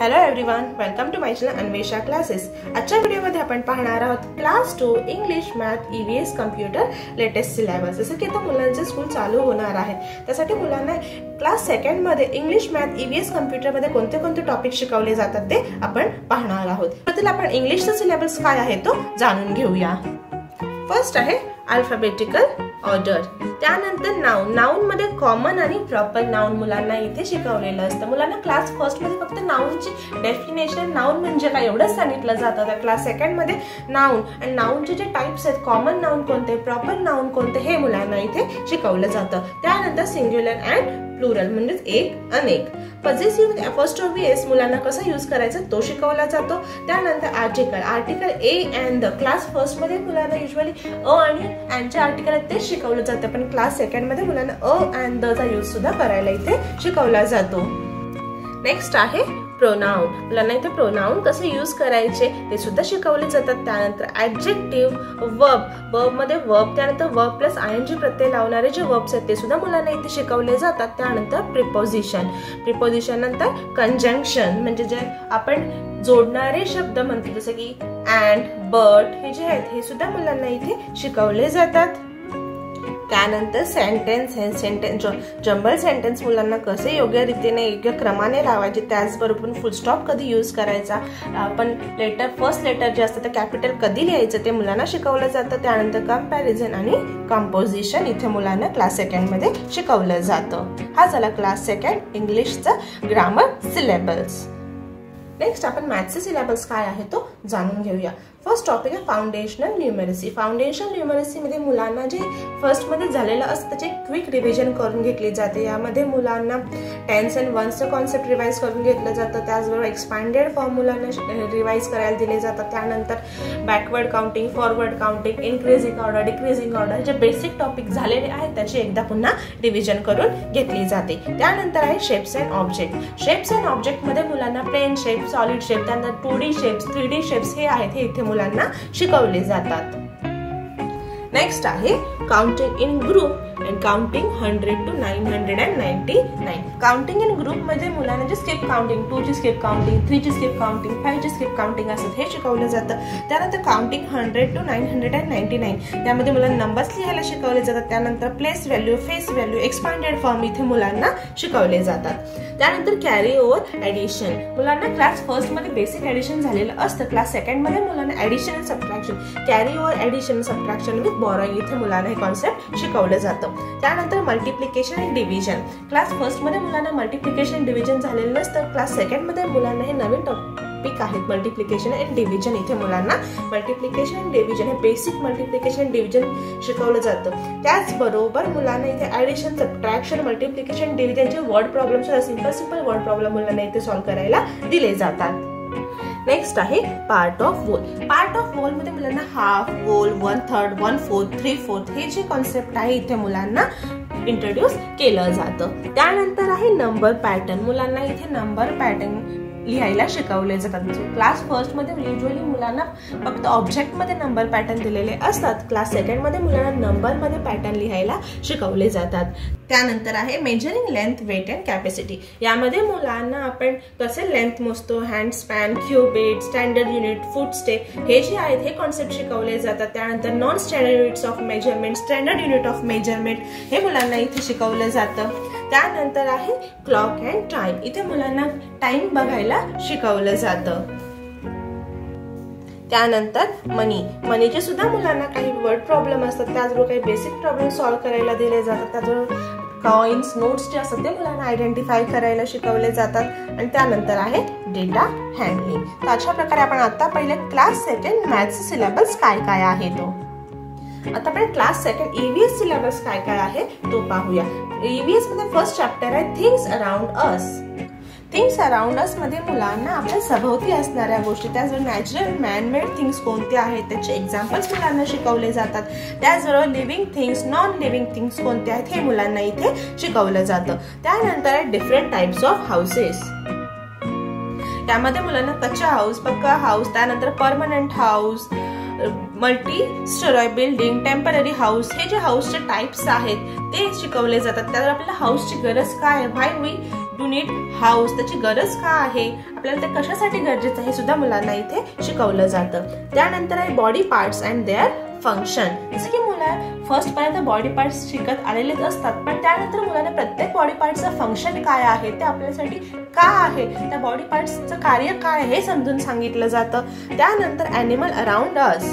Hello everyone, welcome to my channel Anvesha classes. आजच्या व्हिडिओमध्ये आपण पाहणार आहोत class 2 English math EVS computer latest syllabus. जसं की आता मुलांचे स्कूल चालू होणार आहे, त्यासाठी मुलांना क्लास 2 मध्ये इंग्लिश मॅथ ईव्हीएस कम्प्युटर मध्ये कोणते कोणते टॉपिक शिकवले जातात ते आपण पाहणार आहोत। प्रथम आपण इंग्लिशचा सिलेबस काय आहे तो जाणून घेऊया। फर्स्ट आहे अल्फाबेटिकल ऑर्डर, त्यानंतर नाउन। नाउन मध्ये कॉमन आणि प्रॉपर नाउन मुलांना इथे शिकवलेलं असतं। मुलांना क्लास फर्स्ट मध्ये फक्त नाउनची डेफिनेशन, नाउन म्हणजे काय एवढंच सांगितलं जातं। तर क्लास 2 मध्ये नाउन आणि नाउनचे जे टाइप्स आहेत, कॉमन नाउन कोणते, प्रॉपर नाउन कोणते, हे मुलांना इथे शिकवलं जातं। त्यानंतर सिंग्युलर अँड प्लुरल म्हणजे एक अनेक। पॉझेसिव्ह विथ अपॉस्ट्रोफी एस मुलांना कसं यूज करायचं तो शिकवला जातो। त्यानंतर article, article A and the. Class first मध्ये मुलांना युजली अ आणि अँडचे आर्टिकल आहेत ते शिकवलं जातं, पण क्लास 2 मध्ये मुलांना अ अँड द चा यूज सुद्धा करायला इथे शिकवला जातो। नेक्स्ट आहे प्रोनाउन, मुलांना इथे प्रोनाउन कसे यूज करायचे ते सुद्धा शिकवले जातात। त्यानंतर ऍडजेक्टिव्ह, वर्ब, वर्ब मध्ये वर्ब, त्यानंतर वर्ब प्लस आयएनजी प्रत्यय लावणारे जे वर्ब्स आहेत ते सुद्धा मुलांना इथे शिकवले जातात। त्यानंतर प्रिपोजिशन, प्रिपोजिशन नंतर कंजंक्शन म्हणजे जे आपण जोडणारे शब्द म्हणतो, जसे की अँड, बट, हे जे आहेत हे सुद्धा मुलांना इथे शिकवले जातात। त्यानंतर सेंटेन्स, जंबल सेंटेन्स मुलांना कसे योग्य रीतीने योग्य क्रमाने लावायचे, त्याचबरोबर फुल स्टॉप कधी यूज करायचा, आपण लेटर फर्स्ट लेटर जे असतं ते कॅपिटल कधी लिहायचं ते मुलांना शिकवलं जातं। त्यानंतर कंपॅरिझन आणि कंपोजिशन इथे मुलांना क्लास 2 मध्ये शिकवलं जातं। हा झाला क्लास 2 इंग्लिशचा ग्रामर सिलेबस। नेक्स्ट आपण मॅथ्सचा सिलेबस काय आहे तो जाणून घेऊया। फर्स्ट टॉपिक आहे फाउंडेशनल न्यूमरसी। फाउंडेशनल न्यूमरसी मध्ये मुलांना जे फर्स्ट मध्ये झालेलं असतं त्याचे क्विक रिव्हिजन करून घेतली जाते। यामध्ये मुलांना टेन्स अँड वन्सचं कॉन्सेप्ट रिवाइज करून घेतलं जातं, त्याचबरोबर एक्सपांडेड फॉर्म मुलांना रिवाइज करायला दिले जातात। त्यानंतर backward counting, forward counting, increasing order, decreasing order, जे बेसिक टॉपिक झालेले आहेत त्याची एकदा पुन्हा रिव्हिजन करून घेतली जाते। त्यानंतर आहे shapes and object. Shapes and object मध्ये मुलांना प्लेन शेप, सॉलिड शेप, त्यानंतर 2D शेप्स, 3D शेप्स हे आहेत हे इथे मुलांना शिकवले जातात। नेक्स्ट आहे counting in group and counting 100 to 999। Counting in group मध्ये मुलांना जे स्किप काउंटिंग, 2 ची स्किप काउंटिंग, 3 ची स्किप काउंटिंग, 5 ची स्किप काउंटिंग असत हे शिकवलं जातं। त्यानंतर काउंटिंग 100 to 999 त्यामध्ये मुलांना नंबर्स लिहायला शिकवले जातात। त्यानंतर place value, face value, expanded form इथे मुलांना शिकवले जातात। त्यानंतर कॅरी ओव्हर ऍडिशन, मुलांना क्लास फर्स्ट मध्ये बेसिक ऍडिशन झालेलं असतं, क्लास 2 मध्ये मुलांना addition and subtraction, carry over addition, subtraction with borrowing इथे मुलांना हे कॉन्सेप्ट शिकवलं जातं। त्यानंतर multiplication and division, class first मध्ये मुलांना मल्टिप्लिकेशन डिव्हिजन झालेलं नसतं, क्लास 2 मध्ये मुलांना हे नवीन टॉपिक आहेत मल्टिप्लिकेशन अँड डिव्हिजन। इथे मुलांना मल्टिप्लिकेशन अँड डिव्हिजन हे बेसिक मल्टिप्लिकेशन डिव्हिजन शिकवलं जातं। त्याचबरोबर मुलांना इथे ऍडिशन, सबट्रॅक्शन, मल्टिप्लिकेशन, डिव्हिजनचे वर्ड प्रॉब्लेम सुद्धा सिंपल वर्ड प्रॉब्लेम मुलांना इथे सॉल्व्ह करायला दिले जातात। नेक्स्ट आहे part of whole. Part of whole मध्ये मुलांना हाफ, होल, 1/3, 1/4, 3/4 हे जे कॉन्सेप्ट आहे इथे मुलांना इंट्रोड्यूस केलं जातं। त्यानंतर आहे नंबर पॅटर्न, मुलांना इथे नंबर पॅटर्न लिहायला शिकवले जातात। क्लास फर्स्ट मध्ये युजली मुलांना फक्त ऑब्जेक्ट मध्ये नंबर पॅटर्न दिलेले असतात, क्लास 2 मध्ये मुलांना नंबर मध्ये पॅटर्न लिहायला शिकवले जातात। त्यानंतर आहे measuring length, weight and capacity. यामध्ये मुलांना आपण कसे लेंथ मोजतो, hand span, cubit, standard unit, foot step हे जे आहेत हे कॉन्सेप्ट शिकवले जातात। त्यानंतर non standard units of measurement, standard unit of measurement हे मुलांना इथे शिकवलं जातं। त्यानंतर आहे क्लॉक अँड टाइम, इथे मुलांना टाइम बघायला शिकवलं जातं। त्यानंतर मनी, मनीचे सुद्धा मुलांना काही वर्ड प्रॉब्लेम असतात, त्याचबरोबर काही बेसिक प्रॉब्लेम सॉल्व्ह करायला दिले जातात। त्याचबरोबर कॉइन्स, नोट्स जे असतात ते मुलांना आयडेंटिफाय करायला शिकवले जातात। आणि त्यानंतर आहे डेटा हँडलिंग। तर अशा प्रकारे आपण आता पहिले क्लास 2 मॅथ्स सिलेबस काय काय आहे तो। आता आपण क्लास 2 ईव्हीएस सिलेबस काय काय आहे तो पाहूया। ईव्हीएस मध्ये फर्स्ट चॅप्टर आहे things around us. Things around us मध्ये मुलांना आपल्या सभोवती असणाऱ्या गोष्टी, त्याचबरोबर नॅचरल मॅनमेड थिंग्स कोणत्या आहेत त्याचे एक्झाम्पल्स मुलांना शिकवले जातात। त्याचबरोबर living things, non living things कोणत्या आहेत हे मुलांना इथे शिकवलं जातं। त्यानंतर डिफरंट टाइप्स ऑफ हाऊसेस, त्यामध्ये मुलांना कच्चा हाऊस, पक्का हाऊस, त्यानंतर permanent house, multi storey building, temporary house हे जे हाऊसचे टाइप्स आहेत ते शिकवले जातात। त्यावर आपल्याला हाऊसची गरज काय आहे, व्हाय वी डू नीड हाऊस, त्याची गरज का आहे, आपल्याला ते कशासाठी गरजेचं आहे सुद्धा मुलांना इथे शिकवलं जातं. त्यानंतर आहे body parts and their function. जसं की मुलं फर्स्ट पर्यंत बॉडी पार्ट्स शिकत आलेलेच असतात, पण त्यानंतर मुलांना प्रत्येक बॉडी पार्टचं फंक्शन काय आहे, ते आपल्यासाठी का आहे, त्या बॉडी पार्ट्सचं कार्य काय हे समजून सांगितलं जातं. त्यानंतर ॲनिमल अराउंड अस,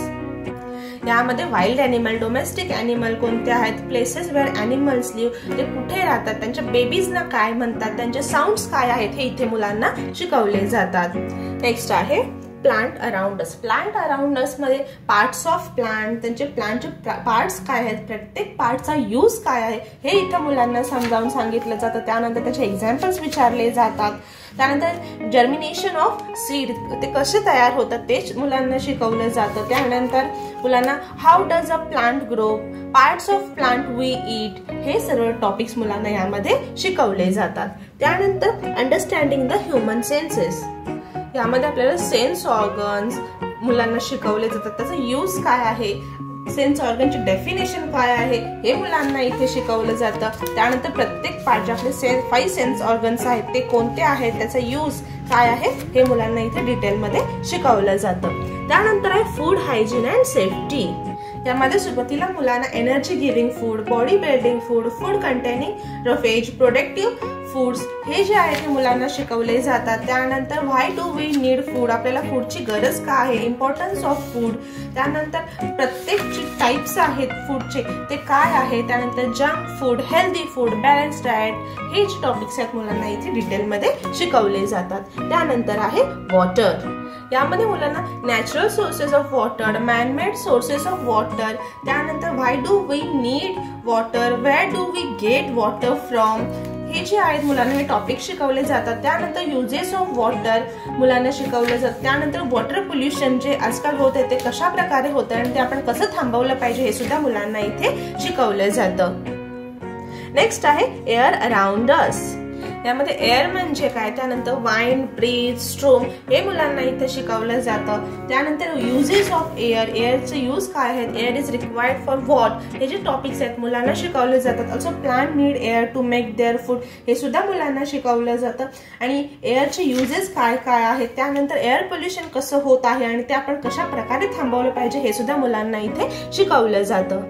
यामध्ये वाईल्ड ॲनिमल, डोमेस्टिक ॲनिमल कोणते आहेत, प्लेसेस वेअर ॲनिमल्स लिव्ह, ते कुठे राहतात, त्यांच्या बेबीजना काय म्हणतात, त्यांचे साऊंड्स काय आहेत हे इथे मुलांना शिकवले जातात. नेक्स्ट आहे plant around us. Plant around us मध्ये पार्ट्स ऑफ प्लांट, त्यांचे प्लांटचे पार्ट्स काय आहेत, प्रत्येक पार्टचा यूज काय आहे हे इथं मुलांना समजावून सांगितलं जातं. त्यानंतर त्याचे एक्झाम्पल्स विचारले जातात. त्यानंतर जर्मिनेशन ऑफ सीड, ते कसे तयार होतात ते मुलांना शिकवलं जातं. त्यानंतर मुलांना how does a plant grow, parts of plant we eat, हे सर्व टॉपिक्स मुलांना यामध्ये शिकवले जातात. त्यानंतर अंडरस्टँडिंग द ह्युमन सेन्सेस, यामध्ये आपल्याला सेन्स ऑर्गन्स मुलांना शिकवले जातात, त्याचा यूज काय आहे, सेन्स ऑर्गनची डेफिनेशन काय आहे हे मुलांना इथे शिकवलं जातं. त्यानंतर प्रत्येक पार्ट जे आपले 5 सेन्स ऑर्गन्स आहेत ते कोणते आहेत, त्याचा यूज काय आहे हे मुलांना इथे डिटेलमध्ये शिकवलं जातं. त्यानंतर आहे फूड हायजीन अँड सेफ्टी. यामध्ये सुरुवातीला मुलांना energy giving food, body building food, food containing roughage, productive foods हे जे आहे ते मुलांना शिकवले जातात. त्यानंतर why do we need food, आपल्याला फूडची गरज का आहे, इम्पॉर्टन्स ऑफ फूड. त्यानंतर प्रत्येक जे टाइप्स आहेत फूडचे ते काय आहे. त्यानंतर junk food, healthy food, balance diet, हे जे टॉपिक्स आहेत मुलांना इथे डिटेलमध्ये शिकवले जातात. त्यानंतर आहे वॉटर. यामध्ये मुलांना natural sources of water, manmade sources of water, त्यानंतर why do we need water, where do we get water from, हे जे आहेत मुलांना हे टॉपिक शिकवले जातात. त्यानंतर युजेस ऑफ वॉटर मुलांना शिकवलं जातं. त्यानंतर वॉटर पोल्युशन जे आजकाल होत आहे ते कशा प्रकारे होतं आणि ते आपण कसं थांबवलं पाहिजे हे सुद्धा मुलांना इथे शिकवलं जातं. नेक्स्ट आहे एअर अराउंड अस. यामध्ये एअर म्हणजे काय, त्यानंतर वाइंड, ब्रीथ, स्ट्रोम हे मुलांना इथे शिकवलं जातं. त्यानंतर युजेस ऑफ एअर, एअरचे यूज काय आहेत, air is required for what, हे जे टॉपिक्स आहेत मुलांना शिकवले जातात. Also plant need air to make their food, हे सुद्धा मुलांना शिकवलं जातं. आणि एअरचे युजेस काय काय आहेत, त्यानंतर एअर पोल्युशन कसं होत आहे आणि ते आपण कशा प्रकारे थांबवलं पाहिजे हे सुद्धा मुलांना इथे शिकवलं जातं.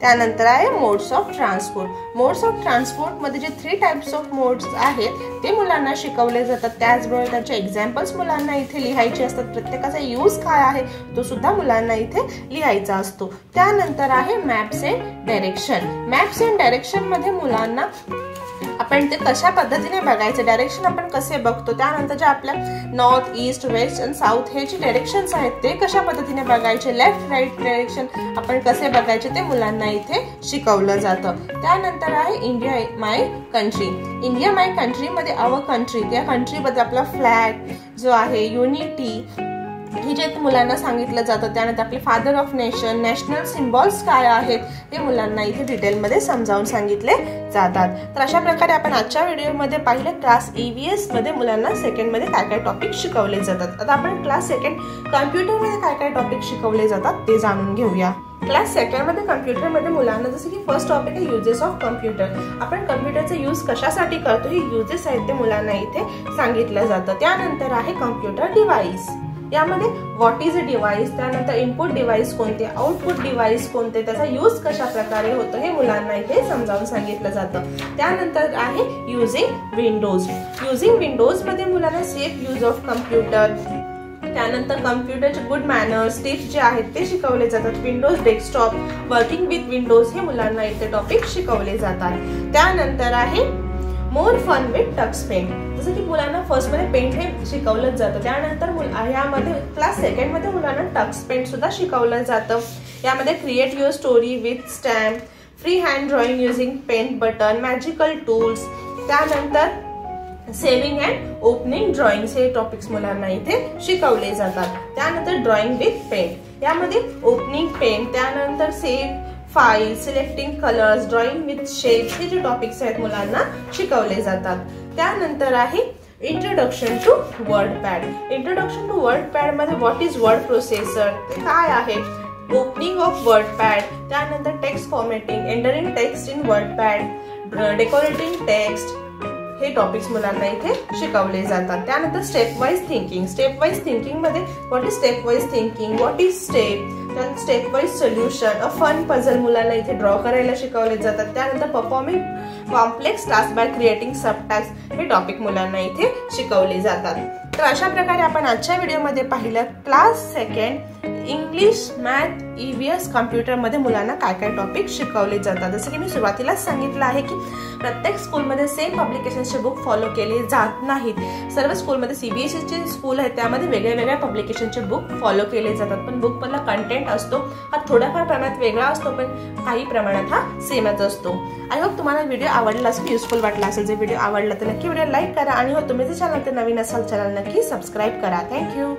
त्यानंतर आहे modes of transport. Modes of transport मध्ये जे 3 टाइप्स ऑफ मोड्स आहेत ते मुलांना शिकवले जातात. त्याचबरोबर त्याचे एक्झाम्पल्स मुलांना इथे लिहायचे असतात. प्रत्येकाचा यूज काय आहे तो सुद्धा मुलांना इथे लिहायचा असतो. त्यानंतर आहे maps and direction. Maps and direction मध्ये मुलांना आपण ते कशा पद्धतीने बघायचं, डायरेक्शन आपण कसे बघतो, त्यानंतर जे आपल्या नॉर्थ, ईस्ट, वेस्ट आणि साऊथ हे जे डायरेक्शन्स आहेत ते कशा पद्धतीने बघायचे, लेफ्ट राईट डायरेक्शन आपण कसे बघायचे ते मुलांना इथे शिकवलं जातं. त्यानंतर आहे इंडिया माय कंट्री. इंडिया माय कंट्री मध्ये अवर कंट्री, त्या कंट्रीबद्दल आपला फ्लॅग जो आहे, युनिटी, हे जे मुलांना सांगितलं जातं. त्यानंतर आपले father of nation, national symbols काय आहेत हे मुलांना इथे डिटेलमध्ये समजावून सांगितले जातात. तर अशा प्रकारे आपण आजच्या व्हिडिओमध्ये पाहिलं क्लास EVS मध्ये मुलांना सेकंडमध्ये काय काय टॉपिक शिकवले जातात. आता आपण क्लास सेकंड कॉम्प्युटरमध्ये काय काय टॉपिक शिकवले जातात ते जाणून घेऊया. क्लास सेकंड मध्ये कम्प्युटरमध्ये मुलांना जसं की फर्स्ट टॉपिक आहे युजेस ऑफ कम्प्युटर. आपण कम्प्युटरचा यूज कशासाठी करतो हे युजेस आहेत ते मुलांना इथे सांगितलं जातं. त्यानंतर आहे कम्प्युटर डिव्हाइस. यामध्ये व्हॉट इज अ डिव्हाइस, त्यानंतर इनपुट डिव्हाइस कोणते, आउटपुट डिव्हाइस कोणते, त्याचा यूज कशा प्रकारे होतो हे मुलांना इथे समजावून सांगितलं जातं. त्यानंतर आहे युजिंग विंडोज. युजिंग विंडोज मध्ये मुलांना सेफ यूज ऑफ कम्प्युटर, त्यानंतर कम्प्युटरचे गुड मॅनर्स, टिप्स जे आहेत ते शिकवले जातात. Windows desktop, working with Windows हे मुलांना इथे टॉपिक शिकवले जातात. त्यानंतर आहे more fun with touch Paint. जसं की मुलांना फर्स्ट मध्ये पेंट हे शिकवलं जातं. त्यानंतर यामध्ये क्लास सेकंड मध्ये मुलांना टच पेंट सुद्धा शिकवलं जातं. यामध्ये create your story with stamp, free hand drawing using Paint button, magical tools, त्यानंतर सेव्हिंग अँड ओपनिंग ड्रॉइंग्स हे टॉपिक्स मुलांना इथे शिकवले जातात. त्यानंतर ड्रॉइंग विथ पेंट, यामध्ये ओपनिंग पेंट, त्यानंतर save file, selecting colours, drawing with shapes हे जे टॉपिक्स आहेत मुलांना शिकवले जातात. त्यानंतर आहे introduction to WordPad. Introduction to WordPad मध्ये व्हॉट इज वर्ड प्रोसेसर, ते काय आहे, ओपनिंग ऑफ वर्डपॅड, त्यानंतर text formatting, entering text in WordPad, decorating text हे टॉपिक्स मुलांना इथे शिकवले जातात। त्यानंतर step wise thinking, step wise thinking मध्ये what is step wise thinking, what is step, then step wise solution, a fun puzzle मुलांना इथे ड्रॉ करायला शिकवले जातात। त्यानंतर performing complex task by creating sub task हे टॉपिक मुलांना इथे शिकवले जातात। तर अशा प्रकारे आपण आजच्या व्हिडिओमध्ये पाहिलं class second English math EVS computer मध्ये मुलांना काय काय टॉपिक शिकवले जातात। जसं की मी सुरुवातीलाच सांगितलं आहे की प्रत्येक स्कूलमध्ये सेम पब्लिकेशनचे बुक फॉलो केले जात नाहीत। सर्व स्कूलमध्ये CBSE चे स्कूल आहेत त्यामध्ये वेगवेगळ्या पब्लिकेशनचे बुक फॉलो केले जातात, पण बुक मधला कंटेंट असतो हा थोड्याफार प्रमाणात वेगळा असतो, पण काही प्रमाणात हा सेमच असतो। आय होप तुम्हाला व्हिडिओ आवडला असेल, युजफुल वाटला असेल। जर व्हिडिओ आवडला तर नक्की व्हिडिओ लाईक करा आणि हो तुम्ही जर चॅनल नवीन असाल चॅनल नक्की सबस्क्राईब करा। थँक्यू।